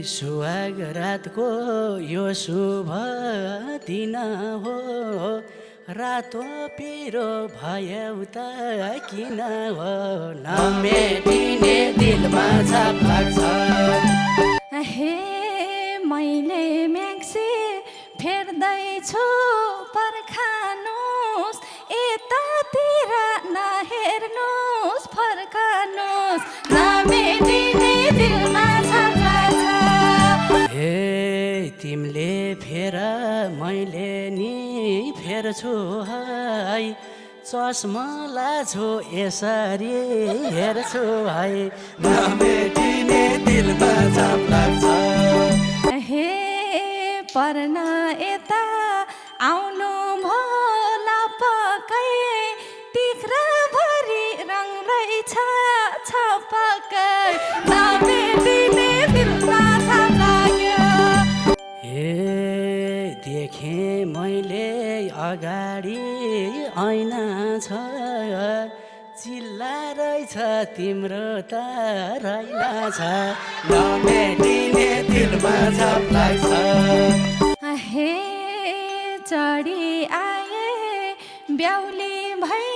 सुहाग रातको यो शुभ दिन हो रातो पिरो भयो त किन हो नमेटिने दिलमा छाप लाग्छ हे मैले म्याक्सी फेर्दैछु पर्खानुस् यतातिर नहेर्नुस् फर्कानुस् नमेटिने दिलमा छाप लाग्छ हे तिमीले फेर मैले नि फेर्छु है चस्मा लाछु यसरी हेर्छु है नमेटिने दिलमा छाप लाग्छ हे पर्न यता आउनु भोला पकै टिक्राभरि रङ रहेछ छपकै नमेटिने दिलमा छाप लाग्यो हे देखेँ मैले अगाडि ऐना छ चिल्ला रहेछ तिम्रो त रैना छ नमेटिने दिलमा छाप लाग्छ हे चढी आए ब्याउली भई